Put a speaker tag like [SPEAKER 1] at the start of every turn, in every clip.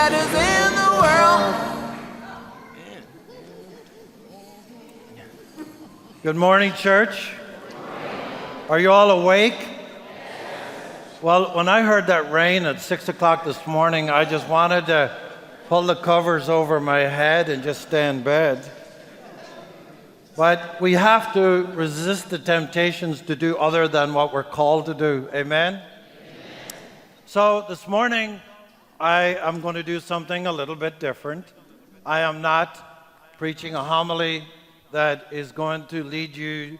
[SPEAKER 1] matters in the world.
[SPEAKER 2] Good morning, church. Are you all awake? Well, when I heard that rain at 6 o'clock this morning, I just wanted to pull the covers over my head and just stay in bed. But we have to resist the temptations to do other than what we're called to do. Amen? So this morning, I am going to do something a little bit different. I am not preaching a homily that is going to lead you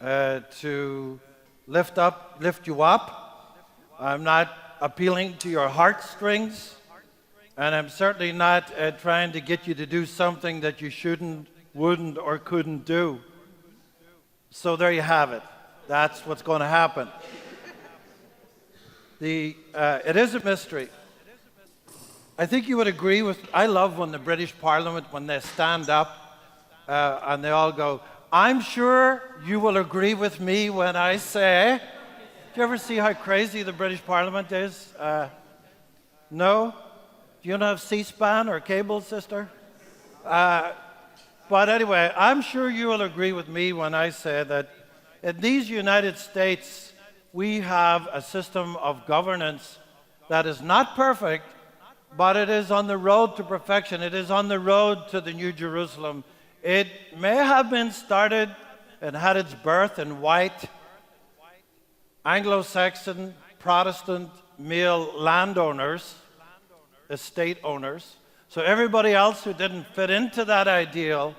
[SPEAKER 2] to lift you up. I'm not appealing to your heartstrings, and I'm certainly not trying to get you to do something that you shouldn't, wouldn't, or couldn't do. So there you have it. That's what's going to happen. It is a mystery. I think you would agree with, I love when the British Parliament, when they stand up and they all go, I'm sure you will agree with me when I say, do you ever see how crazy the British Parliament is? No? Do you not have C-SPAN or cable, sister? But anyway, I'm sure you will agree with me when I say that in these United States, we have a system of governance that is not perfect, but it is on the road to perfection. It is on the road to the New Jerusalem. It may have been started and had its birth in white, Anglo-Saxon, Protestant, male landowners, estate owners. So everybody else who didn't fit into that ideal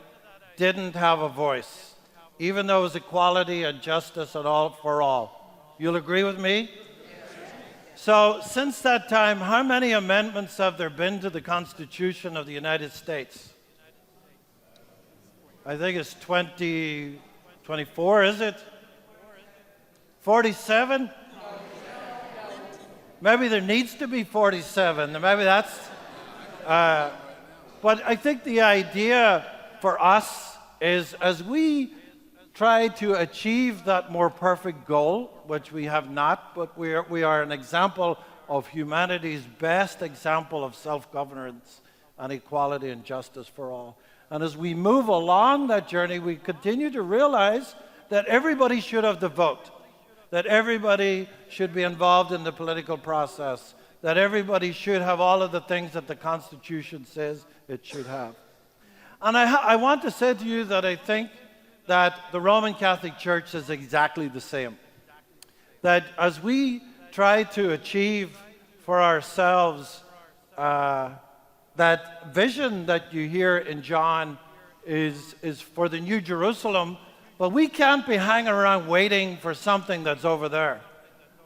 [SPEAKER 2] didn't have a voice, even though it was equality and justice and all for all. You'll agree with me? So since that time, how many amendments have there been to the Constitution of the United States? I think it's 24, is it? 47? Maybe there needs to be 47. Maybe that's... but I think the idea for us is as we try to achieve that more perfect goal, which we have not, but we are an example of humanity's best example of self-governance and equality and justice for all. And as we move along that journey, we continue to realize that everybody should have the vote, that everybody should be involved in the political process, that everybody should have all of the things that the Constitution says it should have. And I want to say to you that I think that the Roman Catholic Church is exactly the same. That as we try to achieve for ourselves that vision that you hear in John is for the New Jerusalem, but we can't be hanging around waiting for something that's over there.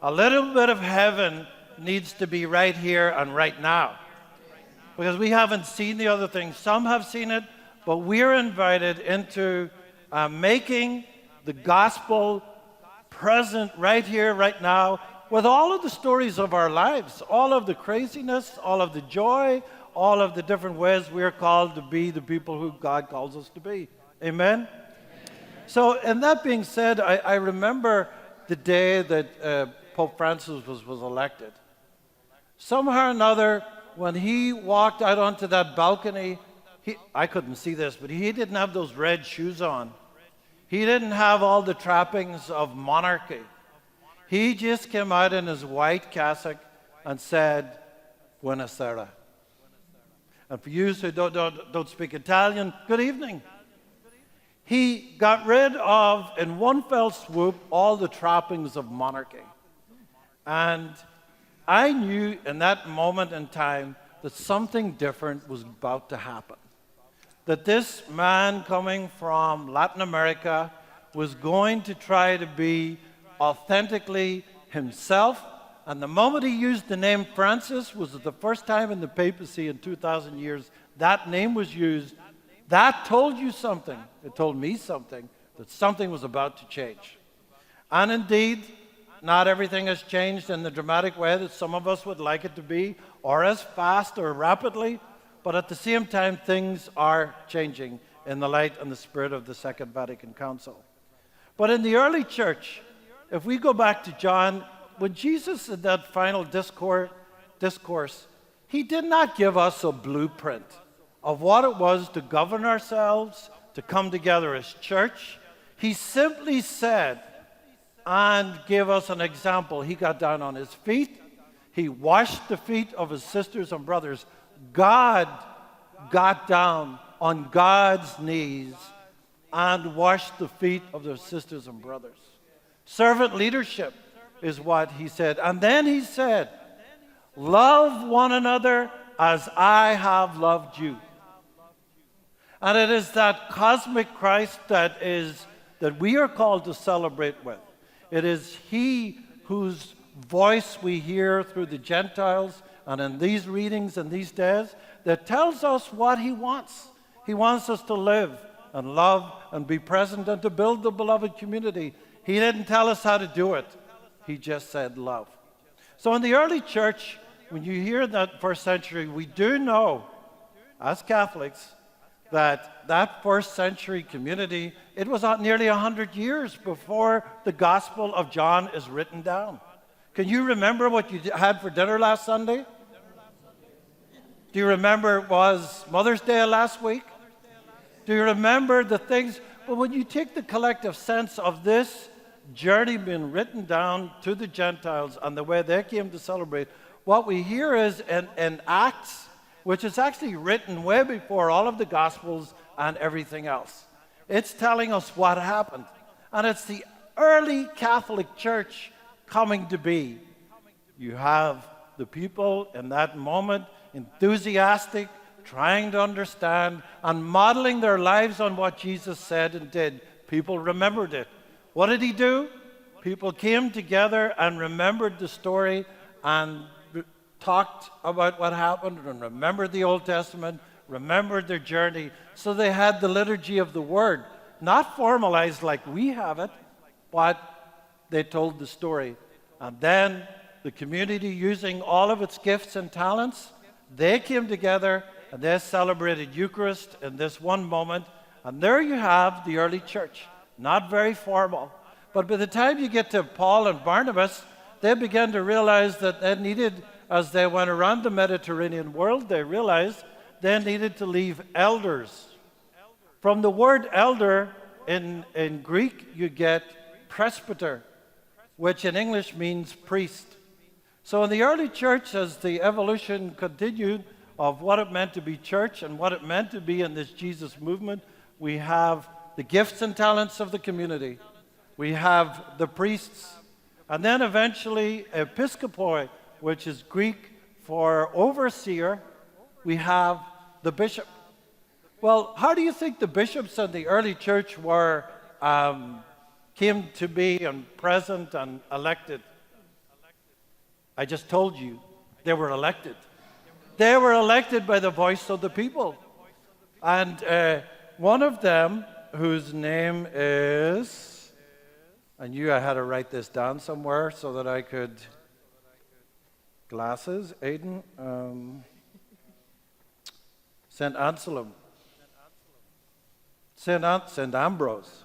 [SPEAKER 2] A little bit of heaven needs to be right here and right now, because we haven't seen the other things. Some have seen it, but we're invited into making the gospel present right here, right now, with all of the stories of our lives, all of the craziness, all of the joy, all of the different ways we're called to be the people who God calls us to be. Amen? So, and that being said, I remember the day that Pope Francis was elected. Somehow or another, when he walked out onto that balcony, I couldn't see this, but he didn't have those red shoes on. He didn't have all the trappings of monarchy. He just came out in his white cassock and said, Buonasera. And for you who don't speak Italian, good evening. He got rid of, in one fell swoop, all the trappings of monarchy. And I knew in that moment in time that something different was about to happen. That this man coming from Latin America was going to try to be authentically himself. And the moment he used the name Francis was the first time in the papacy in 2,000 years that name was used. That told you something. It told me something, that something was about to change. And indeed, not everything has changed in the dramatic way that some of us would like it to be, or as fast or rapidly, but at the same time, things are changing in the light and the spirit of the Second Vatican Council. But in the early church, if we go back to John, when Jesus in that final discourse, He did not give us a blueprint of what it was to govern ourselves, to come together as church. He simply said and gave us an example. He got down on his feet. He washed the feet of his sisters and brothers. God got down on God's knees and washed the feet of their sisters and brothers. Servant leadership is what he said. And then he said, love one another as I have loved you. And it is that cosmic Christ that we are called to celebrate with. It is he whose voice we hear through the Gentiles and in these readings and these days that tells us what he wants. He wants us to live and love and be present and to build the beloved community. He didn't tell us how to do it. He just said love. So in the early church, when you hear that first century, we do know, as Catholics, that first century community, it was nearly 100 years before the Gospel of John is written down. Can you remember what you had for dinner last Sunday? Do you remember it was Mother's Day last week? Do you remember the things? But when you take the collective sense of this journey being written down to the Gentiles and the way they came to celebrate, what we hear is in Acts, which is actually written way before all of the Gospels and everything else. It's telling us what happened. And it's the early Catholic Church coming to be. You have the people in that moment enthusiastic, trying to understand, and modeling their lives on what Jesus said and did. People remembered it. What did he do? People came together and remembered the story and talked about what happened and remembered the Old Testament, remembered their journey. So they had the liturgy of the Word, not formalized like we have it, but they told the story. And then the community, using all of its gifts and talents, they came together and they celebrated Eucharist in this one moment. And there you have the early church, not very formal. But by the time you get to Paul and Barnabas, they began to realize that they needed, as they went around the Mediterranean world, they realized they needed to leave elders. From the word elder in Greek, you get presbyter, which in English means priest. So in the early church, as the evolution continued of what it meant to be church and what it meant to be in this Jesus movement, we have the gifts and talents of the community. We have the priests. And then eventually episkopoi, which is Greek for overseer. We have the bishop. Well, how do you think the bishops in the early church came to be and present and elected? I just told you, they were elected. They were elected by the voice of the people. And one of them, whose name is, I knew I had to write this down somewhere so that I could, glasses, Aidan, St. Anselm, St. Ambrose.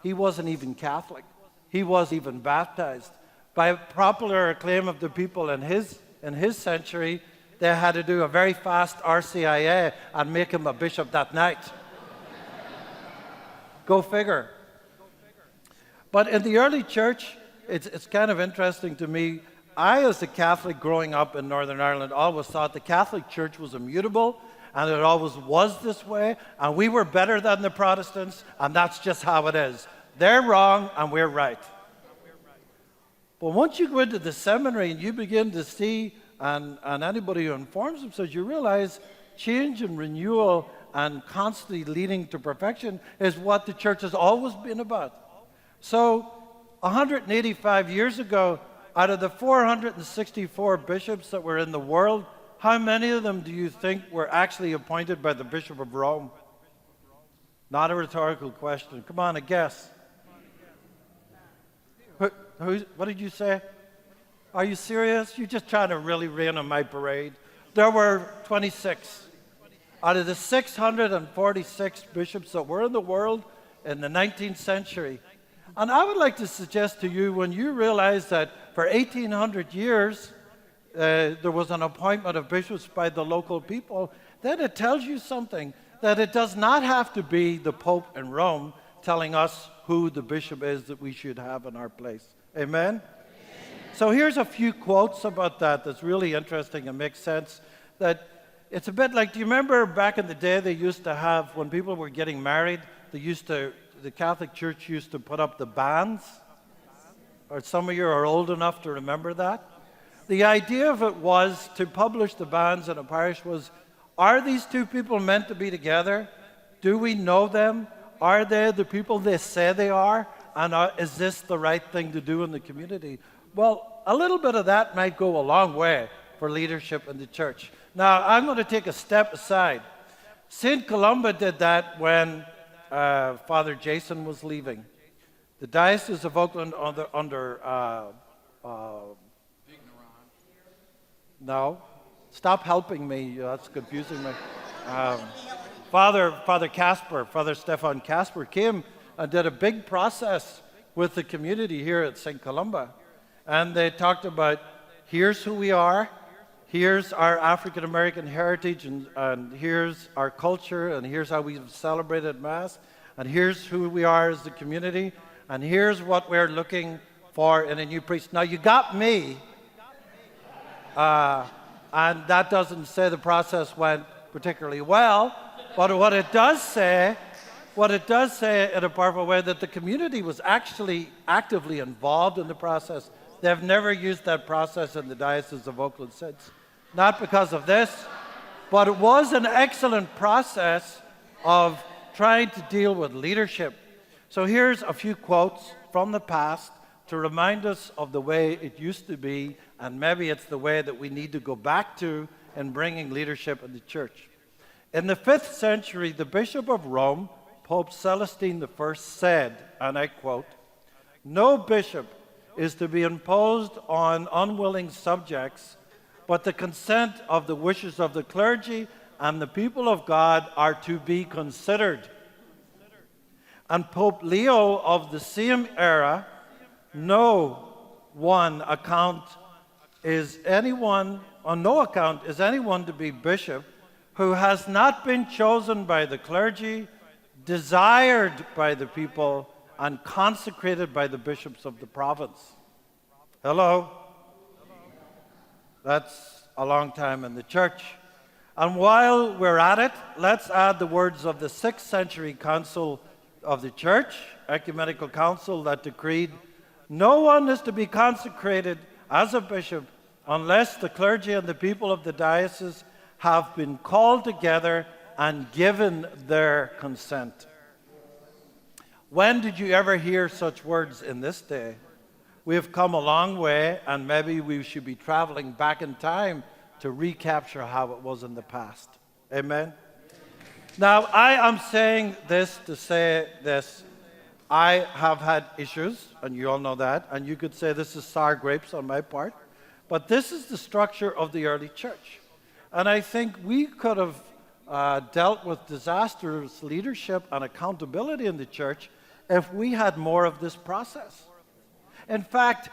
[SPEAKER 2] He wasn't even Catholic. He wasn't even baptized. By popular acclaim of the people in his century, they had to do a very fast RCIA and make him a bishop that night. Go figure. But in the early church, it's kind of interesting to me. I, as a Catholic growing up in Northern Ireland, always thought the Catholic Church was immutable, and it always was this way, and we were better than the Protestants, and that's just how it is. They're wrong, and we're right. But once you go into the seminary and you begin to see, and anybody who informs themselves, you realize change and renewal and constantly leading to perfection is what the church has always been about. So 185 years ago, out of the 464 bishops that were in the world, how many of them do you think were actually appointed by the Bishop of Rome? Not a rhetorical question. Come on, a guess. What did you say? Are you serious? You're just trying to really rain on my parade. There were 26. Out of the 646 bishops that were in the world in the 19th century. And I would like to suggest to you, when you realize that for 1,800 years, there was an appointment of bishops by the local people, then it tells you something, that it does not have to be the Pope in Rome telling us who the bishop is that we should have in our place. Amen? So here's a few quotes about that that's really interesting and makes sense. That it's a bit like, do you remember back in the day they used to have, when people were getting married, the Catholic Church used to put up the banns? Or some of you are old enough to remember that? The idea of it was to publish the banns in a parish was, are these two people meant to be together? Do we know them? Are they the people they say they are? And is this the right thing to do in the community? Well, a little bit of that might go a long way for leadership in the church. Now, I'm going to take a step aside. St. Columba did that when Father Jason was leaving. The Diocese of Oakland no, stop helping me. That's confusing me. Father Casper, Father Stefan Casper came and did a big process with the community here at St. Columba. And they talked about, here's who we are, here's our African American heritage, and here's our culture, and here's how we've celebrated Mass, and here's who we are as the community, and here's what we're looking for in a new priest. Now, you got me, and that doesn't say the process went particularly well, but what it does say in a powerful way, that the community was actually actively involved in the process. They've never used that process in the Diocese of Oakland since. Not because of this, but it was an excellent process of trying to deal with leadership. So here's a few quotes from the past to remind us of the way it used to be, and maybe it's the way that we need to go back to in bringing leadership in the church. In the 5th century, the Bishop of Rome, Pope Celestine I, said, and I quote, "No bishop is to be imposed on unwilling subjects, but the consent of the wishes of the clergy and the people of God are to be considered." And Pope Leo of the same era, on no account is anyone to be bishop who has not been chosen by the clergy, desired by the people, and consecrated by the bishops of the province. Hello? That's a long time in the church. And while we're at it, let's add the words of the 6th century Council of the Church, Ecumenical Council, that decreed, "No one is to be consecrated as a bishop unless the clergy and the people of the diocese have been called together and given their consent." When did you ever hear such words in this day? We have come a long way, and maybe we should be traveling back in time to recapture how it was in the past. Amen? Now, I am saying this to say this. I have had issues, and you all know that, and you could say this is sour grapes on my part, but this is the structure of the early church. And I think we could have dealt with disastrous leadership and accountability in the church if we had more of this process. In fact,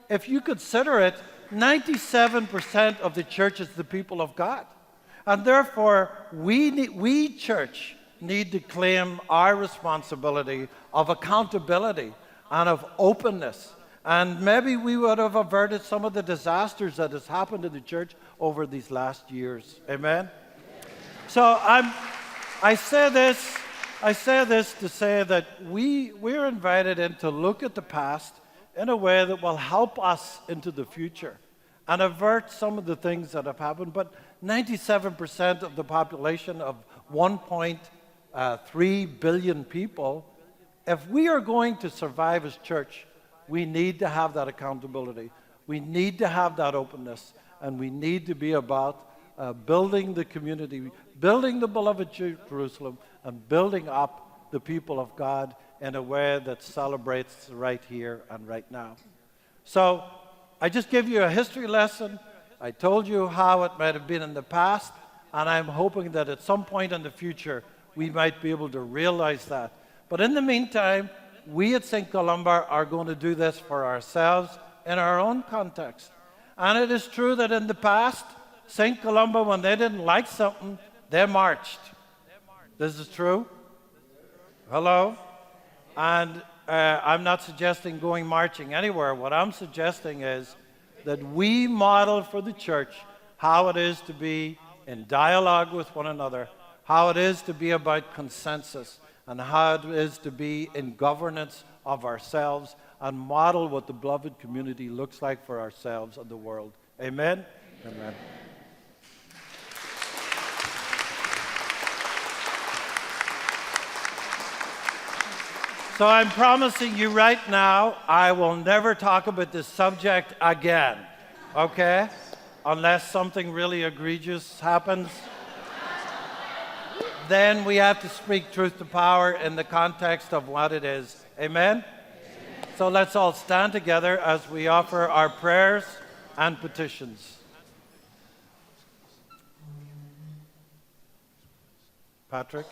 [SPEAKER 2] if you consider it, 97% of the church is the people of God. And therefore, we church need to claim our responsibility of accountability and of openness. And maybe we would have averted some of the disasters that has happened in the church over these last years. Amen? So I say this to say that we're invited in to look at the past in a way that will help us into the future and avert some of the things that have happened. But 97% of the population of 1.3 billion people, if we are going to survive as church, we need to have that accountability. We need to have that openness, and we need to be about building the community, building the beloved Jerusalem, and building up the people of God in a way that celebrates right here and right now. So I just gave you a history lesson. I told you how it might have been in the past, and I'm hoping that at some point in the future we might be able to realize that. But in the meantime, we at St. Columba are going to do this for ourselves in our own context. And it is true that in the past, St. Columba, when they didn't like something, they marched. This is true? Hello? And I'm not suggesting going marching anywhere. What I'm suggesting is that we model for the church how it is to be in dialogue with one another, how it is to be about consensus, and how it is to be in governance of ourselves and model what the beloved community looks like for ourselves and the world. Amen? Amen. So I'm promising you right now, I will never talk about this subject again, okay? Unless something really egregious happens. Then we have to speak truth to power in the context of what it is. Amen? So let's all stand together as we offer our prayers and petitions. Patrick?